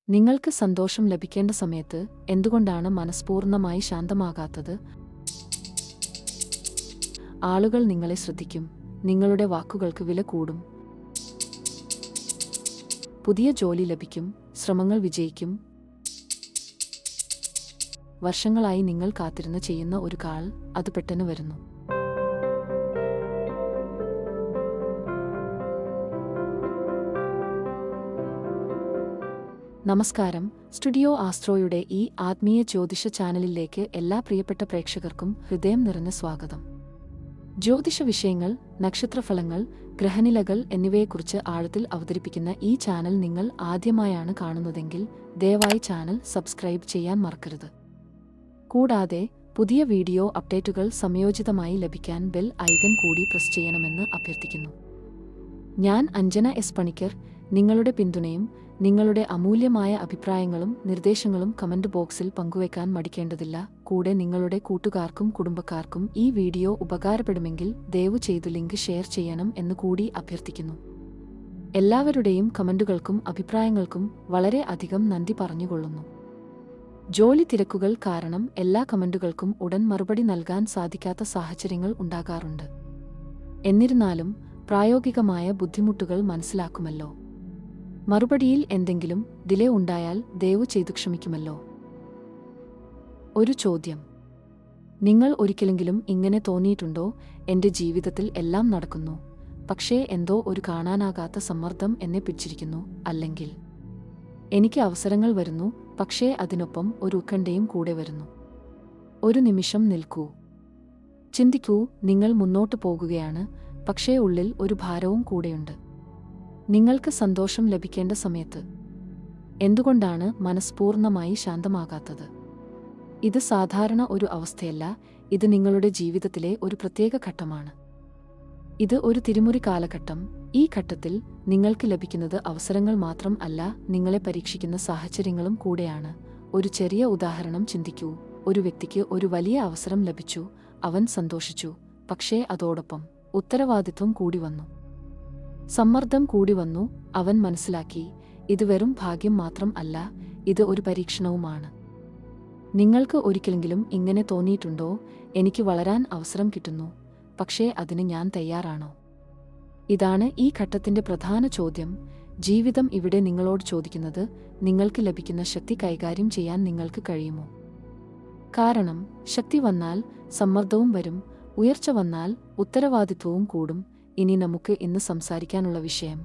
നിങ്ങൾക്ക് സന്തോഷം ലഭിക്കേണ്ട സമയത്ത് എന്തുകൊണ്ടാണ് മനഃപൂർണ്ണമായി ശാന്തമാകാത്തത്? ആളുകൾ നിങ്ങളെ ശ്രദ്ധിക്കും, നിങ്ങളുടെ വാക്കുകൾക്ക് വില കൂടും, പുതിയ ജോലി ലഭിക്കും, ശ്രമങ്ങൾ വിജയിക്കും. വർഷങ്ങളായി നിങ്ങൾ കാത്തിരുന്ന് ചെയ്യുന്ന ഒരു കാൾ അത് പെട്ടെന്ന് വരുന്നു. നമസ്കാരം, സ്റ്റുഡിയോ ആസ്ട്രോയുടെ ഈ ആത്മീയ ജ്യോതിഷ ചാനലിലേക്ക് എല്ലാ പ്രിയപ്പെട്ട പ്രേക്ഷകർക്കും ഹൃദയം നിറഞ്ഞ സ്വാഗതം. ജ്യോതിഷ വിഷയങ്ങൾ, നക്ഷത്രഫലങ്ങൾ, ഗ്രഹനിലകൾ എന്നിവയെക്കുറിച്ച് ആഴത്തിൽ അവതരിപ്പിക്കുന്ന ഈ ചാനൽ നിങ്ങൾ ആദ്യമായാണ് കാണുന്നതെങ്കിൽ ദയവായി ചാനൽ സബ്സ്ക്രൈബ് ചെയ്യാൻ മറക്കരുത്. കൂടാതെ പുതിയ വീഡിയോ അപ്ഡേറ്റുകൾ സമയോചിതമായി ലഭിക്കാൻ ബെൽ ഐക്കൺ കൂടി പ്രസ് ചെയ്യണമെന്ന് അഭ്യർത്ഥിക്കുന്നു. ഞാൻ അഞ്ജന എസ് പണിക്കർ. നിങ്ങളുടെ പിന്തുണയും നിങ്ങളുടെ അമൂല്യമായ അഭിപ്രായങ്ങളും നിർദ്ദേശങ്ങളും കമന്റ് ബോക്സിൽ പങ്കുവയ്ക്കാൻ മടിക്കേണ്ടതില്ല. കൂടെ നിങ്ങളുടെ കൂട്ടുകാർക്കും കുടുംബക്കാർക്കും ഈ വീഡിയോ ഉപകാരപ്പെടുമെങ്കിൽ ദയവു ചെയ്തു ലിങ്ക് ഷെയർ ചെയ്യണം എന്ന് കൂടി അഭ്യർത്ഥിക്കുന്നു. എല്ലാവരുടെയും കമന്റുകൾക്കും അഭിപ്രായങ്ങൾക്കും വളരെ അധികം നന്ദി പറഞ്ഞുകൊള്ളുന്നു. ജോലി തിരക്കുകൾ കാരണം എല്ലാ കമന്റുകൾക്കും ഉടൻ മറുപടി നൽകാൻ സാധിക്കാത്ത സാഹചര്യങ്ങൾ ഉണ്ടാകാറുണ്ട്. എന്നിരുന്നാലും പ്രായോഗികമായ ബുദ്ധിമുട്ടുകൾ മനസ്സിലാക്കുമല്ലോ. മറുപടിയിൽ എന്തെങ്കിലും ഡിലേ ഉണ്ടായാൽ ദയവു ചെയ്തു ക്ഷമിക്കുമല്ലോ. ഒരു ചോദ്യം: നിങ്ങൾ ഒരിക്കലെങ്കിലും ഇങ്ങനെ തോന്നിയിട്ടുണ്ടോ? എൻ്റെ ജീവിതത്തിൽ എല്ലാം നടക്കുന്നു, പക്ഷേ എന്തോ ഒരു കാണാനാകാത്ത സമ്മർദ്ദം എന്നെ പിടിച്ചിരിക്കുന്നു. അല്ലെങ്കിൽ എനിക്ക് അവസരങ്ങൾ വരുന്നു, പക്ഷേ അതിനൊപ്പം ഒരു ഉത്കണ്ഠയും കൂടെ വരുന്നു. ഒരു നിമിഷം നിൽക്കൂ. ചിന്തിക്കൂ. നിങ്ങൾ മുന്നോട്ട് പോകുകയാണ്, പക്ഷേ ഉള്ളിൽ ഒരു ഭാരവും കൂടെയുണ്ട്. നിങ്ങൾക്ക് സന്തോഷം ലഭിക്കേണ്ട സമയത്ത് എന്തുകൊണ്ടാണ് മനഃപൂർണ്ണമായി ശാന്തമാകാത്തത്? ഇത് സാധാരണ ഒരു അവസ്ഥയല്ല, ഇത് നിങ്ങളുടെ ജീവിതത്തിലെ ഒരു പ്രത്യേക ഘട്ടമാണ്. ഇത് ഒരു തിരിമുറി കാലഘട്ടം. ഈ ഘട്ടത്തിൽ നിങ്ങൾക്ക് ലഭിക്കുന്നത് അവസരങ്ങൾ മാത്രം അല്ല, നിങ്ങളെ പരീക്ഷിക്കുന്ന സാഹചര്യങ്ങളും കൂടെയാണ്. ഒരു ചെറിയ ഉദാഹരണം ചിന്തിക്കൂ. ഒരു വ്യക്തിക്ക് ഒരു വലിയ അവസരം ലഭിച്ചു, അവൻ സന്തോഷിച്ചു. പക്ഷേ അതോടൊപ്പം ഉത്തരവാദിത്വം കൂടി വന്നു, സമ്മർദ്ദം കൂടി വന്നു. അവൻ മനസ്സിലാക്കി, ഇത് വെറും ഭാഗ്യം മാത്രം അല്ല, ഇത് ഒരു പരീക്ഷണവുമാണ്. നിങ്ങൾക്ക് ഒരിക്കലെങ്കിലും ഇങ്ങനെ തോന്നിയിട്ടുണ്ടോ? എനിക്ക് വളരാൻ അവസരം കിട്ടുന്നു, പക്ഷേ അതിന് ഞാൻ തയ്യാറാണോ? ഇതാണ് ഈ ഘട്ടത്തിന്റെ പ്രധാന ചോദ്യം. ജീവിതം ഇവിടെ നിങ്ങളോട് ചോദിക്കുന്നത്, നിങ്ങൾക്ക് ലഭിക്കുന്ന ശക്തി കൈകാര്യം ചെയ്യാൻ നിങ്ങൾക്ക് കഴിയുമോ? കാരണം ശക്തി വന്നാൽ സമ്മർദ്ദവും വരും, ഉയർച്ച വന്നാൽ ഉത്തരവാദിത്വവും കൂടും. ഇനി നമുക്ക് ഇന്ന് സംസാരിക്കാനുള്ള വിഷയം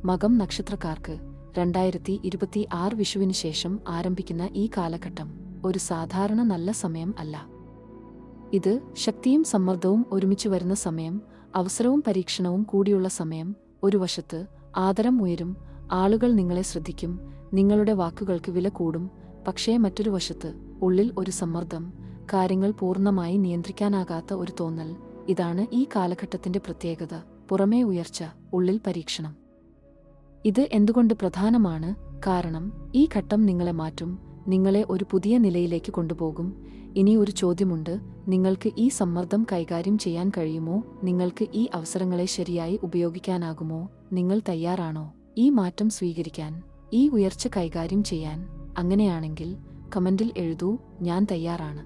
മകം നക്ഷത്രക്കാർക്ക് 2026 വിഷുവിന് ശേഷം ആരംഭിക്കുന്ന ഈ കാലഘട്ടം ഒരു സാധാരണ നല്ല സമയം അല്ല. ഇത് ശക്തിയും സമ്മർദ്ദവും ഒരുമിച്ച് വരുന്ന സമയം, അവസരവും പരീക്ഷണവും കൂടിയുള്ള സമയം. ഒരു വശത്ത് ആദരം ഉയരും, ആളുകൾ നിങ്ങളെ ശ്രദ്ധിക്കും, നിങ്ങളുടെ വാക്കുകൾക്ക് വില കൂടും. പക്ഷേ മറ്റൊരു വശത്ത് ഉള്ളിൽ ഒരു സമ്മർദ്ദം, കാര്യങ്ങൾ പൂർണ്ണമായി നിയന്ത്രിക്കാനാകാത്ത ഒരു തോന്നൽ. ഇതാണ് ഈ കാലഘട്ടത്തിന്റെ പ്രത്യേകത. പുറമേ ഉയർച്ച, ഉള്ളിൽ പരീക്ഷണം. ഇത് എന്തുകൊണ്ട് പ്രധാനമാണ്? കാരണം ഈ ഘട്ടം നിങ്ങളെ മാറ്റും, നിങ്ങളെ ഒരു പുതിയ നിലയിലേക്ക് കൊണ്ടുപോകും. ഇനി ഒരു ചോദ്യമുണ്ട്: നിങ്ങൾക്ക് ഈ സമ്മർദ്ദം കൈകാര്യം ചെയ്യാൻ കഴിയുമോ? നിങ്ങൾക്ക് ഈ അവസരങ്ങളെ ശരിയായി ഉപയോഗിക്കാനാകുമോ? നിങ്ങൾ തയ്യാറാണോ ഈ മാറ്റം സ്വീകരിക്കാൻ, ഈ ഉയർച്ച കൈകാര്യം ചെയ്യാൻ? അങ്ങനെയാണെങ്കിൽ കമന്റിൽ എഴുതൂ, ഞാൻ തയ്യാറാണ്.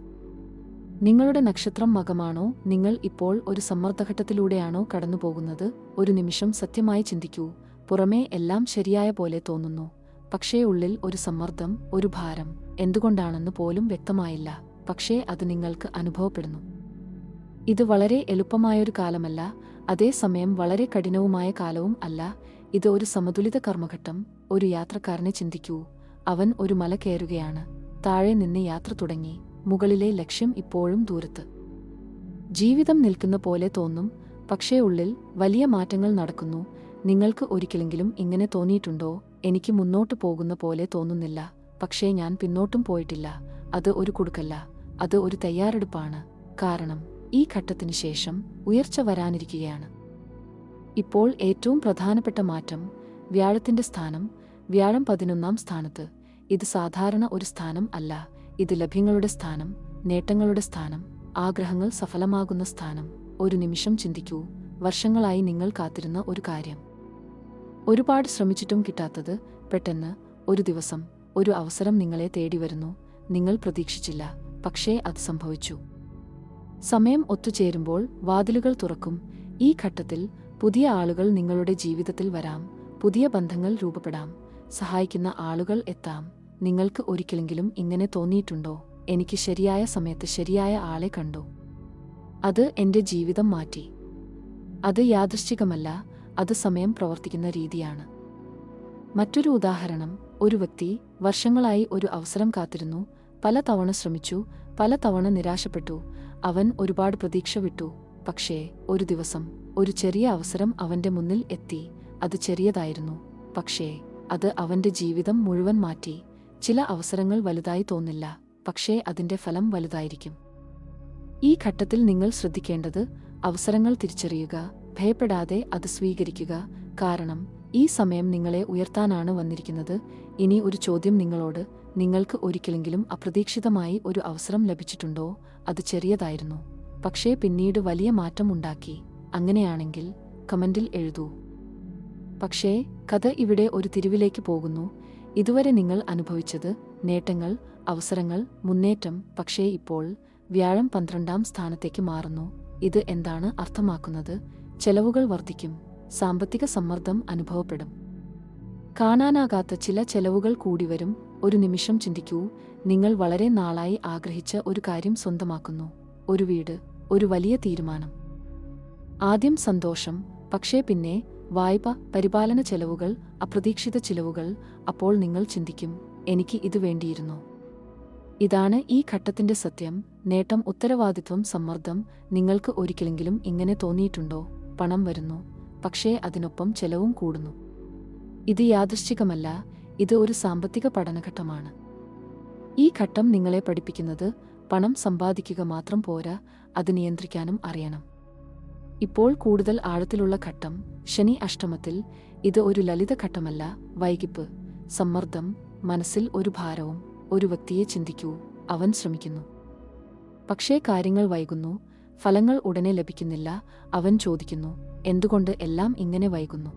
നിങ്ങളുടെ നക്ഷത്രം മകമാണോ? നിങ്ങൾ ഇപ്പോൾ ഒരു സമ്മർദ്ദഘട്ടത്തിലൂടെയാണോ കടന്നുപോകുന്നത്? ഒരു നിമിഷം സത്യമായി ചിന്തിക്കൂ. പുറമേ എല്ലാം ശരിയായ പോലെ തോന്നുന്നു, പക്ഷേ ഉള്ളിൽ ഒരു സമ്മർദ്ദം, ഒരു ഭാരം. എന്തുകൊണ്ടാണെന്ന് പോലും വ്യക്തമായില്ല, പക്ഷേ അത് നിങ്ങൾക്ക് അനുഭവപ്പെടുന്നു. ഇത് വളരെ എളുപ്പമായൊരു കാലമല്ല, അതേസമയം വളരെ കഠിനവുമായ കാലവും അല്ല. ഇത് ഒരു സമതുലിത കർമ്മഘട്ടം. ഒരു യാത്രക്കാരനെ ചിന്തിക്കൂ. അവൻ ഒരു മല കയറുകയാണ്, താഴെ നിന്ന് യാത്ര തുടങ്ങി. മുകളിലെ ലക്ഷ്യം ഇപ്പോഴും ദൂരത്ത്. ജീവിതം നിൽക്കുന്ന പോലെ തോന്നും, പക്ഷേ ഉള്ളിൽ വലിയ മാറ്റങ്ങൾ നടക്കുന്നു. നിങ്ങൾക്ക് ഒരിക്കലെങ്കിലും ഇങ്ങനെ തോന്നിയിട്ടുണ്ടോ? എനിക്ക് മുന്നോട്ട് പോകുന്ന പോലെ തോന്നുന്നില്ല, പക്ഷേ ഞാൻ പിന്നോട്ടും പോയിട്ടില്ല. അത് ഒരു കുടുക്കല്ല, അത് ഒരു തയ്യാറെടുപ്പാണ്. കാരണം ഈ ഘട്ടത്തിന് ശേഷം ഉയർച്ച വരാനിരിക്കുകയാണ്. ഇപ്പോൾ ഏറ്റവും പ്രധാനപ്പെട്ട മാറ്റം വ്യാഴത്തിന്റെ സ്ഥാനം. വ്യാഴം 11ാം സ്ഥാനത്ത്. ഇത് സാധാരണ ഒരു സ്ഥാനം അല്ല, ഇത് ലഭ്യങ്ങളുടെ സ്ഥാനം, നേട്ടങ്ങളുടെ സ്ഥാനം, ആഗ്രഹങ്ങൾ സഫലമാകുന്ന സ്ഥാനം. ഒരു നിമിഷം ചിന്തിക്കൂ. വർഷങ്ങളായി നിങ്ങൾ കാത്തിരുന്ന ഒരു കാര്യം, ഒരുപാട് ശ്രമിച്ചിട്ടും കിട്ടാത്തത്, പെട്ടെന്ന് ഒരു ദിവസം ഒരു അവസരം നിങ്ങളെ തേടി വരുന്നു. നിങ്ങൾ പ്രതീക്ഷിച്ചില്ല, പക്ഷേ അത് സംഭവിച്ചു. സമയം ഒത്തുചേരുമ്പോൾ വാതിലുകൾ തുറക്കും. ഈ ഘട്ടത്തിൽ പുതിയ ആളുകൾ നിങ്ങളുടെ ജീവിതത്തിൽ വരാം, പുതിയ ബന്ധങ്ങൾ രൂപപ്പെടാം, സഹായിക്കുന്ന ആളുകൾ എത്താം. നിങ്ങൾക്ക് ഒരിക്കലെങ്കിലും ഇങ്ങനെ തോന്നിയിട്ടുണ്ടോ, എനിക്ക് ശരിയായ സമയത്ത് ശരിയായ ആളെ കണ്ടു, അത് എൻ്റെ ജീവിതം മാറ്റി? അത് യാദൃശ്ചികമല്ല, അത് സമയം പ്രവർത്തിക്കുന്ന രീതിയാണ്. മറ്റൊരു ഉദാഹരണം, ഒരു വ്യക്തി വർഷങ്ങളായി ഒരു അവസരം കാത്തിരുന്നു, പല തവണ ശ്രമിച്ചു, പല തവണ നിരാശപ്പെട്ടു. അവൻ ഒരുപാട് പ്രതീക്ഷ വിട്ടു. പക്ഷേ ഒരു ദിവസം ഒരു ചെറിയ അവസരം അവന്റെ മുന്നിൽ എത്തി. അത് ചെറിയതായിരുന്നു, പക്ഷേ അത് അവന്റെ ജീവിതം മുഴുവൻ മാറ്റി. ചില അവസരങ്ങൾ വലുതായി തോന്നില്ല, പക്ഷേ അതിന്റെ ഫലം വലുതായിരിക്കും. ഈ ഘട്ടത്തിൽ നിങ്ങൾ ശ്രദ്ധിക്കേണ്ടത് അവസരങ്ങൾ തിരിച്ചറിയുക, ഭയപ്പെടാതെ അത് സ്വീകരിക്കുക. കാരണം ഈ സമയം നിങ്ങളെ ഉയർത്താനാണ് വന്നിരിക്കുന്നത്. ഇനി ഒരു ചോദ്യം നിങ്ങളോട്: നിങ്ങൾക്ക് ഒരിക്കലെങ്കിലും അപ്രതീക്ഷിതമായി ഒരു അവസരം ലഭിച്ചിട്ടുണ്ടോ? അത് ചെറിയതായിരുന്നു, പക്ഷേ പിന്നീട് വലിയ മാറ്റം ഉണ്ടാക്കി. അങ്ങനെയാണെങ്കിൽ കമന്റിൽ എഴുതൂ. പക്ഷേ കഥ ഇവിടെ ഒരു തിരിവിലേക്ക് പോകുന്നു. ഇതുവരെ നിങ്ങൾ അനുഭവിച്ചത് നേട്ടങ്ങൾ, അവസരങ്ങൾ, മുന്നേറ്റം. പക്ഷേ ഇപ്പോൾ വ്യാഴം 12ാം സ്ഥാനത്തേക്ക് മാറുന്നു. ഇത് എന്താണ് അർത്ഥമാക്കുന്നത്? ചെലവുകൾ വർദ്ധിക്കും, സാമ്പത്തിക സമ്മർദ്ദം അനുഭവപ്പെടും, കാണാനാകാത്ത ചില ചെലവുകൾ കൂടി വരും. ഒരു നിമിഷം ചിന്തിക്കൂ, നിങ്ങൾ വളരെ നാളായി ആഗ്രഹിച്ച ഒരു കാര്യം സ്വന്തമാക്കുന്നു. ഒരു വീട്, ഒരു വലിയ തീരുമാനം. ആദ്യം സന്തോഷം, പക്ഷേ പിന്നെ വായ്പ, പരിപാലന ചെലവുകൾ, അപ്രതീക്ഷിത ചിലവുകൾ. അപ്പോൾ നിങ്ങൾ ചിന്തിക്കും, എനിക്ക് ഇത് വേണ്ടിയിരുന്നോ? ഇതാണ് ഈ ഘട്ടത്തിന്റെ സത്യം. നേട്ടം, ഉത്തരവാദിത്വം, സമ്മർദ്ദം. നിങ്ങൾക്ക് ഒരിക്കലെങ്കിലും ഇങ്ങനെ തോന്നിയിട്ടുണ്ടോ? പണം വരുന്നു, പക്ഷേ അതിനൊപ്പം ചെലവും കൂടുന്നു. ഇത് യാദൃശ്ചികമല്ല, ഇത് ഒരു സാമ്പത്തിക പഠനഘട്ടമാണ്. ഈ ഘട്ടം നിങ്ങളെ പഠിപ്പിക്കുന്നത് പണം സമ്പാദിക്കുക മാത്രം പോരാ, അത് നിയന്ത്രിക്കാനും അറിയണം. ഇപ്പോൾ കൂടുതൽ ആഴത്തിലുള്ള ഘട്ടം, ശനി അഷ്ടമത്തിൽ. ഇത് ഒരു ലളിത ഘട്ടമല്ല. വൈകിപ്പ്, സമ്മർദ്ദം, മനസ്സിൽ ഒരു ഭാരവും. ഒരു വ്യക്തിയെ ചിന്തിക്കൂ, അവൻ ശ്രമിക്കുന്നു, പക്ഷേ കാര്യങ്ങൾ വൈകുന്നു, ഫലങ്ങൾ ഉടനെ ലഭിക്കുന്നില്ല. അവൻ ചോദിക്കുന്നു, എന്തുകൊണ്ട് എല്ലാം ഇങ്ങനെ വൈകുന്നു?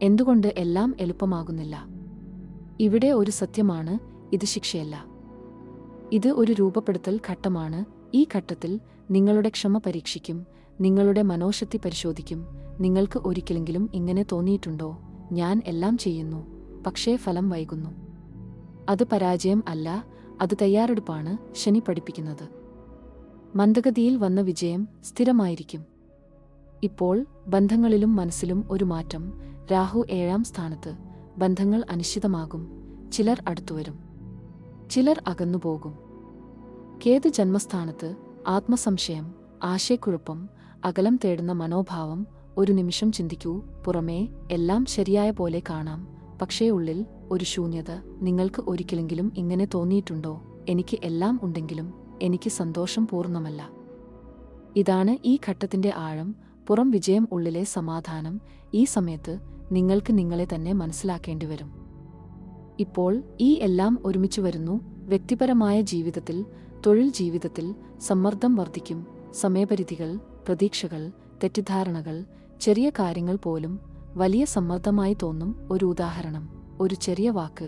എന്തുകൊണ്ട് എല്ലാം എളുപ്പമാകുന്നില്ല? ഇവിടെ ഒരു സത്യമാണ്, ഇത് ശിക്ഷയല്ല. ഇത് ഒരു രൂപപ്പെടുത്തൽ ഘട്ടമാണ്. ഈ ഘട്ടത്തിൽ നിങ്ങളുടെ ക്ഷമ പരീക്ഷിക്കും, നിങ്ങളുടെ മനോശക്തി പരിശോധിക്കും. നിങ്ങൾക്ക് ഒരിക്കലെങ്കിലും ഇങ്ങനെ തോന്നിയിട്ടുണ്ടോ, ഞാൻ എല്ലാം ചെയ്യുന്നു, പക്ഷേ ഫലം വൈകുന്നു? അത് പരാജയം അല്ല, അത് തയ്യാറെടുപ്പാണ്. ശനി പഠിപ്പിക്കുന്നത് മന്ദഗതിയിൽ വന്ന വിജയം സ്ഥിരമായിരിക്കും. ഇപ്പോൾ ബന്ധങ്ങളിലും മനസ്സിലും ഒരു മാറ്റം. രാഹു 7ാം സ്ഥാനത്ത്. ബന്ധങ്ങൾ അനിശ്ചിതമാകും. ചിലർ അടുത്തുവരും, ചിലർ അകന്നുപോകും. കേതു ജന്മസ്ഥാനത്ത്. ആത്മസംശയം, ആശയക്കുഴപ്പം, അകലം തേടുന്ന മനോഭാവം. ഒരു നിമിഷം ചിന്തിക്കൂ, പുറമേ എല്ലാം ശരിയായ പോലെ കാണാം, പക്ഷേ ഉള്ളിൽ ഒരു ശൂന്യത. നിങ്ങൾക്ക് ഒരിക്കലെങ്കിലും ഇങ്ങനെ തോന്നിയിട്ടുണ്ടോ, എനിക്ക് എല്ലാം ഉണ്ടെങ്കിലും എനിക്ക് സന്തോഷം പൂർണ്ണമല്ല? ഇതാണ് ഈ ഘട്ടത്തിന്റെ ആഴം. പുറം വിജയം, ഉള്ളിലെ സമാധാനം. ഈ സമയത്ത് നിങ്ങൾക്ക് നിങ്ങളെ തന്നെ മനസ്സിലാക്കേണ്ടി വരും. ഇപ്പോൾ ഈ എല്ലാം ഒരുമിച്ച് വരുന്നു. വ്യക്തിപരമായ ജീവിതത്തിൽ, തൊഴിൽ ജീവിതത്തിൽ സമ്മർദ്ദം വർദ്ധിക്കും. സമയപരിധികൾ, പ്രതീക്ഷകൾ, തെറ്റിദ്ധാരണകൾ. ചെറിയ കാര്യങ്ങൾ പോലും വലിയ സമ്മർദ്ദമായി തോന്നും. ഒരു ഉദാഹരണം, ഒരു ചെറിയ വാക്ക്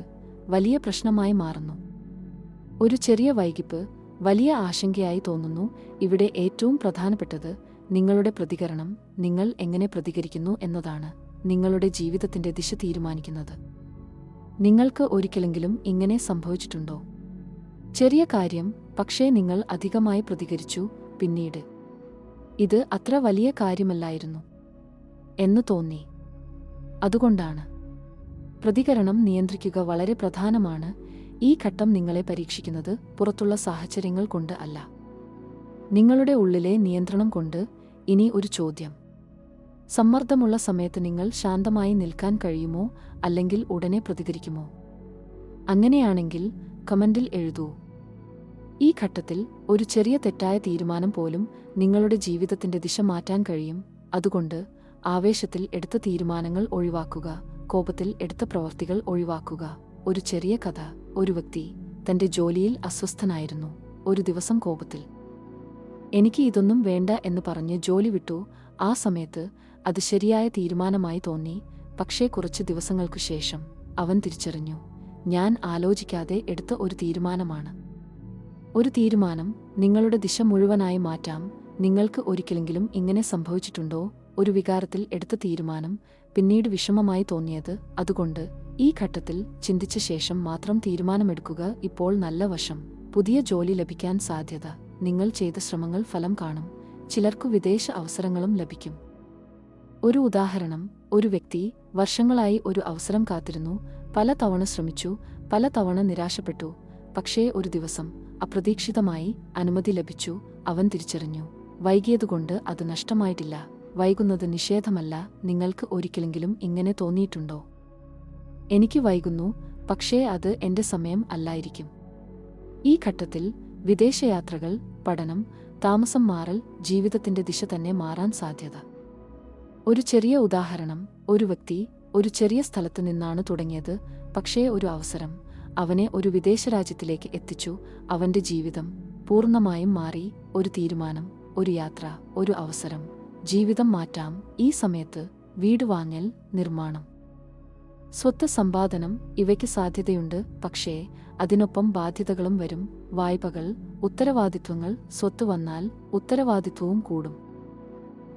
വലിയ പ്രശ്നമായി മാറുന്നു. ഒരു ചെറിയ വൈകിപ്പ് വലിയ ആശങ്കയായി തോന്നുന്നു. ഇവിടെ ഏറ്റവും പ്രധാനപ്പെട്ടത് നിങ്ങളുടെ പ്രതികരണം. നിങ്ങൾ എങ്ങനെ പ്രതികരിക്കുന്നു എന്നതാണ് നിങ്ങളുടെ ജീവിതത്തിന്റെ ദിശ തീരുമാനിക്കുന്നത്. നിങ്ങൾക്ക് ഒരിക്കലെങ്കിലും ഇങ്ങനെ സംഭവിച്ചിട്ടുണ്ടോ? ചെറിയ കാര്യം, പക്ഷേ നിങ്ങൾ അധികമായി പ്രതികരിച്ചു. പിന്നീട് ഇത് അത്ര വലിയ കാര്യമല്ലായിരുന്നു എന്ന് തോന്നി. അതുകൊണ്ടാണ് പ്രതികരണം നിയന്ത്രിക്കുക വളരെ പ്രധാനമാണ്. ഈ ഘട്ടം നിങ്ങളെ പരീക്ഷിക്കുന്നത് പുറത്തുള്ള സാഹചര്യങ്ങൾ കൊണ്ട് അല്ല, നിങ്ങളുടെ ഉള്ളിലെ നിയന്ത്രണം കൊണ്ട്. ഇനി ഒരു ചോദ്യം: സമ്മർദ്ദമുള്ള സമയത്ത് നിങ്ങൾ ശാന്തമായി നിൽക്കാൻ കഴിയുമോ, അല്ലെങ്കിൽ ഉടനെ പ്രതികരിക്കുമോ? അങ്ങനെയാണെങ്കിൽ കമന്റിൽ എഴുതൂ. ഈ ഘട്ടത്തിൽ ഒരു ചെറിയ തെറ്റായ തീരുമാനം പോലും നിങ്ങളുടെ ജീവിതത്തിന്റെ ദിശ മാറ്റാൻ കഴിയും. അതുകൊണ്ട് ആവേശത്തിൽ എടുത്ത തീരുമാനങ്ങൾ ഒഴിവാക്കുക, കോപത്തിൽ എടുത്ത പ്രവർത്തികൾ ഒഴിവാക്കുക. ഒരു ചെറിയ കഥ. ഒരു വ്യക്തി തന്റെ ജോലിയിൽ അസ്വസ്ഥനായിരുന്നു. ഒരു ദിവസം കോപത്തിൽ എനിക്ക് ഇതൊന്നും വേണ്ട എന്ന് പറഞ്ഞ് ജോലി വിട്ടു. ആ സമയത്ത് അത് ശരിയായ തീരുമാനമായി തോന്നി. പക്ഷേ കുറച്ച് ദിവസങ്ങൾക്കു ശേഷം അവൻ തിരിച്ചറിഞ്ഞു, ഞാൻ ആലോചിക്കാതെ എടുത്ത ഒരു തീരുമാനമാണ്. ഒരു തീരുമാനം നിങ്ങളുടെ ദിശ മുഴുവനായി മാറ്റാം. നിങ്ങൾക്ക് ഒരിക്കലെങ്കിലും ഇങ്ങനെ സംഭവിച്ചിട്ടുണ്ടോ? ഒരു വികാരത്തിൽ എടുത്ത തീരുമാനം പിന്നീട് വിഷമമായി തോന്നിയത്. അതുകൊണ്ട് ഈ ഘട്ടത്തിൽ ചിന്തിച്ച ശേഷം മാത്രം തീരുമാനമെടുക്കുക. ഇപ്പോൾ നല്ല വശം: പുതിയ ജോലി ലഭിക്കാൻ സാധ്യത. നിങ്ങൾ ചെയ്ത ശ്രമങ്ങൾ ഫലം കാണും. ചിലർക്കു വിദേശ അവസരങ്ങളും ലഭിക്കും. ഒരു ഉദാഹരണം: ഒരു വ്യക്തി വർഷങ്ങളായി ഒരു അവസരം കാത്തിരുന്നു. പല തവണ ശ്രമിച്ചു, പല തവണ നിരാശപ്പെട്ടു. പക്ഷേ ഒരു ദിവസം അപ്രതീക്ഷിതമായി അനുമതി ലഭിച്ചു. അവൻ തിരിച്ചറിഞ്ഞു, വൈകിയതുകൊണ്ട് അത് നഷ്ടമായിട്ടില്ല. വൈകുന്നത് നിഷേധമല്ല. നിങ്ങൾക്ക് ഒരിക്കലെങ്കിലും ഇങ്ങനെ തോന്നിയിട്ടുണ്ടോ? എനിക്ക് വൈകുന്നു, പക്ഷേ അത് എന്റെ സമയം അല്ലായിരിക്കും. ഈ ഘട്ടത്തിൽ വിദേശയാത്രകൾ, പഠനം, താമസം മാറൽ, ജീവിതത്തിന്റെ ദിശ തന്നെ മാറാൻ സാധ്യത. ഒരു ചെറിയ ഉദാഹരണം: ഒരു വ്യക്തി ഒരു ചെറിയ സ്ഥലത്ത് നിന്നാണ് തുടങ്ങിയത്. പക്ഷേ ഒരു അവസരം അവനെ ഒരു വിദേശ രാജ്യത്തിലേക്ക് എത്തിച്ചു. അവന്റെ ജീവിതം പൂർണ്ണമായും മാറി. ഒരു തീരുമാനം, ഒരു യാത്ര, ഒരു അവസരം ജീവിതം മാറ്റാം. ഈ സമയത്ത് വീട് വാങ്ങൽ, നിർമ്മാണം, സ്വത്ത് സമ്പാദനം ഇവയ്ക്ക് സാധ്യതയുണ്ട്. പക്ഷേ അതിനൊപ്പം ബാധ്യതകളും വരും. വായ്പകൾ, ഉത്തരവാദിത്വങ്ങൾ. സ്വത്ത് വന്നാൽ ഉത്തരവാദിത്വവും കൂടും.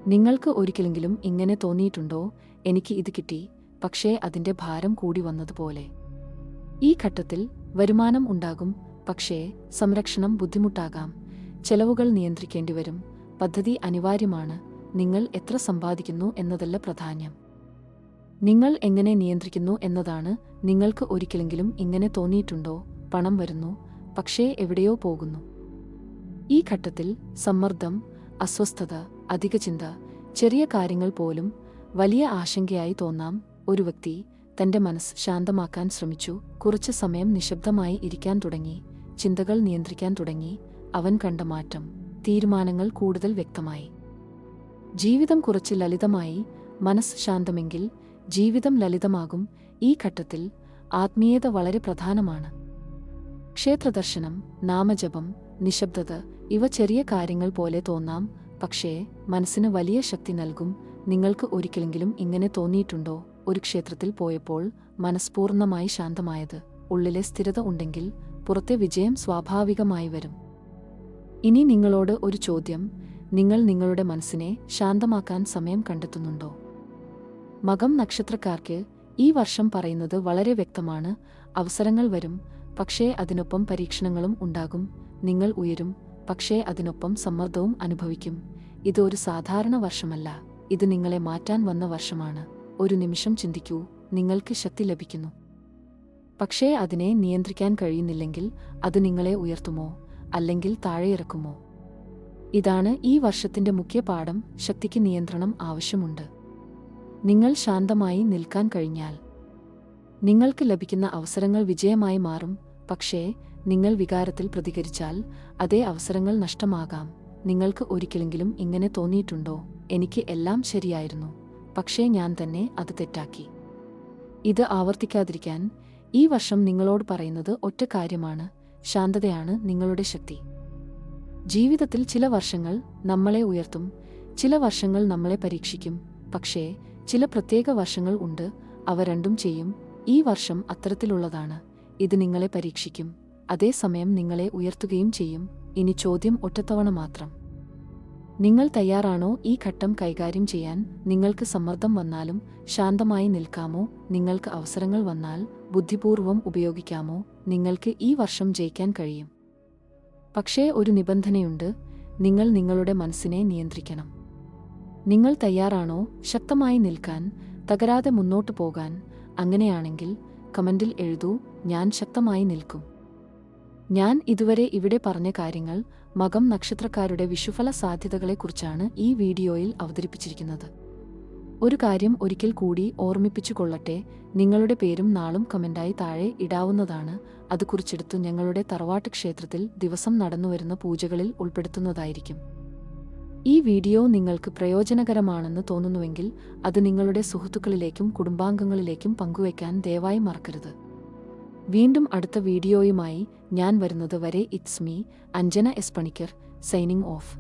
നിങ്ങൾക്ക് ഒരിക്കലെങ്കിലും ഇങ്ങനെ തോന്നിയിട്ടുണ്ടോ? എനിക്ക് ഇത് കിട്ടി, പക്ഷേ അതിന്റെ ഭാരം കൂടി വന്നതുപോലെ. ഈ ഘട്ടത്തിൽ വരുമാനം ഉണ്ടാകും, പക്ഷേ സംരക്ഷണം ബുദ്ധിമുട്ടാകാം. ചെലവുകൾ നിയന്ത്രിക്കേണ്ടിവരും. പദ്ധതി അനിവാര്യമാണ്. നിങ്ങൾ എത്ര സമ്പാദിക്കുന്നു എന്നതല്ല പ്രധാനം, നിങ്ങൾ എങ്ങനെ നിയന്ത്രിക്കുന്നു എന്നതാണ്. നിങ്ങൾക്ക് ഒരിക്കലെങ്കിലും ഇങ്ങനെ തോന്നിയിട്ടുണ്ടോ? പണം വരുന്നു, പക്ഷേ എവിടെയോ പോകുന്നു. ഈ ഘട്ടത്തിൽ സമ്മർദ്ദം, അസ്വസ്ഥത, അധിക ചിന്ത, ചെറിയ കാര്യങ്ങൾ പോലും വലിയ ആശങ്കയായി തോന്നാം. ഒരു വ്യക്തി തന്റെ മനസ്സ് ശാന്തമാക്കാൻ ശ്രമിച്ചു. കുറച്ച് സമയം നിശബ്ദമായി ഇരിക്കാൻ തുടങ്ങി. ചിന്തകൾ നിയന്ത്രിക്കാൻ തുടങ്ങി. അവൻ കണ്ട മാറ്റം: തീരുമാനങ്ങൾ കൂടുതൽ വ്യക്തമായി. ജീവിതം കുറച്ച് ലളിതമായി. മനസ്സ് ശാന്തമെങ്കിൽ ജീവിതം ലളിതമാകും. ഈ ഘട്ടത്തിൽ ആത്മീയത വളരെ പ്രധാനമാണ്. ക്ഷേത്രദർശനം, നാമജപം, നിശബ്ദത ഇവ ചെറിയ കാര്യങ്ങൾ പോലെ തോന്നാം, പക്ഷേ മനസ്സിന് വലിയ ശക്തി നൽകും. നിങ്ങൾക്ക് ഒരിക്കലെങ്കിലും ഇങ്ങനെ തോന്നിയിട്ടുണ്ടോ? ഒരു ക്ഷേത്രത്തിൽ പോയപ്പോൾ മനസ്സ് പൂർണ്ണമായി ശാന്തമായത്. ഉള്ളിലെ സ്ഥിരത ഉണ്ടെങ്കിൽ പുറത്തെ വിജയം സ്വാഭാവികമായി വരും. ഇനി നിങ്ങളോട് ഒരു ചോദ്യം: നിങ്ങൾ നിങ്ങളുടെ മനസ്സിനെ ശാന്തമാക്കാൻ സമയം കണ്ടെത്തുന്നുണ്ടോ? മകം നക്ഷത്രക്കാർക്ക് ഈ വർഷം പറയുന്നത് വളരെ വ്യക്തമാണ്. അവസരങ്ങൾ വരും, പക്ഷേ അതിനൊപ്പം പരീക്ഷണങ്ങളും ഉണ്ടാകും. നിങ്ങൾ ഉയരും, പക്ഷേ അതിനൊപ്പം സമ്മർദ്ദവും അനുഭവിക്കും. ഇത് ഒരു സാധാരണ വർഷമല്ല, ഇത് നിങ്ങളെ മാറ്റാൻ വന്ന വർഷമാണ്. ഒരു നിമിഷം ചിന്തിക്കൂ: നിങ്ങൾക്ക് ശക്തി ലഭിക്കുന്നു, പക്ഷേ അതിനെ നിയന്ത്രിക്കാൻ കഴിയുന്നില്ലെങ്കിൽ അത് നിങ്ങളെ ഉയർത്തുമോ അല്ലെങ്കിൽ താഴെയിറക്കുമോ? ഇതാണ് ഈ വർഷത്തിന്റെ മുഖ്യ പാഠം. ശക്തിക്ക് നിയന്ത്രണം ആവശ്യമുണ്ട്. നിങ്ങൾ ശാന്തമായി നിൽക്കാൻ കഴിഞ്ഞാൽ നിങ്ങൾക്ക് ലഭിക്കുന്ന അവസരങ്ങൾ വിജയമായി മാറും. പക്ഷേ നിങ്ങൾ വികാരത്തിൽ പ്രതികരിച്ചാൽ അതേ അവസരങ്ങൾ നഷ്ടമാകാം. നിങ്ങൾക്ക് ഒരിക്കലെങ്കിലും ഇങ്ങനെ തോന്നിയിട്ടുണ്ടോ? എനിക്ക് എല്ലാം ശരിയായിരുന്നു, പക്ഷേ ഞാൻ തന്നെ അത് തെറ്റാക്കി. ഇത് ആവർത്തിക്കാതിരിക്കാൻ ഈ വർഷം നിങ്ങളോട് പറയുന്നത് ഒറ്റ കാര്യമാണ്: ശാന്തതയാണ് നിങ്ങളുടെ ശക്തി. ജീവിതത്തിൽ ചില വർഷങ്ങൾ നമ്മളെ ഉയർത്തും, ചില വർഷങ്ങൾ നമ്മളെ പരീക്ഷിക്കും. പക്ഷേ ചില പ്രത്യേക വർഷങ്ങൾ ഉണ്ട്, അവ രണ്ടും ചെയ്യും. ഈ വർഷം അത്തരത്തിലുള്ളതാണ്. ഇത് നിങ്ങളെ പരീക്ഷിക്കും, അതേസമയം നിങ്ങളെ ഉയർത്തുകയും ചെയ്യും. ഇനി ചോദ്യം ഒറ്റത്തവണ മാത്രം: നിങ്ങൾ തയ്യാറാണോ ഈ ഘട്ടം കൈകാര്യം ചെയ്യാൻ? നിങ്ങൾക്ക് സമ്മർദ്ദം വന്നാലും ശാന്തമായി നിൽക്കാമോ? നിങ്ങൾക്ക് അവസരങ്ങൾ വന്നാൽ ബുദ്ധിപൂർവ്വം ഉപയോഗിക്കാമോ? നിങ്ങൾക്ക് ഈ വർഷം ജയിക്കാൻ കഴിയും. പക്ഷേ ഒരു നിബന്ധനയുണ്ട്: നിങ്ങൾ നിങ്ങളുടെ മനസ്സിനെ നിയന്ത്രിക്കണം. നിങ്ങൾ തയ്യാറാണോ ശക്തമായി നിൽക്കാൻ, തകരാതെ മുന്നോട്ടു പോകാൻ? അങ്ങനെയാണെങ്കിൽ കമന്റിൽ എഴുതൂ: ഞാൻ ശക്തമായി നിൽക്കും. ഞാൻ ഇതുവരെ ഇവിടെ പറഞ്ഞ കാര്യങ്ങൾ മകം നക്ഷത്രക്കാരുടെ വിഷുഫല സാധ്യതകളെക്കുറിച്ചാണ് ഈ വീഡിയോയിൽ അവതരിപ്പിച്ചിരിക്കുന്നത്. ഒരു കാര്യം ഒരിക്കൽ കൂടി ഓർമ്മിപ്പിച്ചുകൊള്ളട്ടെ: നിങ്ങളുടെ പേരും നാളും കമന്റായി താഴെ ഇടാവുന്നതാണ്. അത് കുറിച്ചെടുത്തു ഞങ്ങളുടെ തറവാട്ട് ക്ഷേത്രത്തിൽ ദിവസം നടന്നുവരുന്ന പൂജകളിൽ ഉൾപ്പെടുത്തുന്നതായിരിക്കും. ഈ വീഡിയോ നിങ്ങൾക്ക് പ്രയോജനകരമാണെന്ന് തോന്നുന്നുവെങ്കിൽ അത് നിങ്ങളുടെ സുഹൃത്തുക്കളിലേക്കും കുടുംബാംഗങ്ങളിലേക്കും പങ്കുവയ്ക്കാൻ ദയവായി മറക്കരുത്. വീണ്ടും അടുത്ത വീഡിയോയുമായി ഞാൻ വരുന്നത് വരെ it's me Anjana S Panicker, signing off.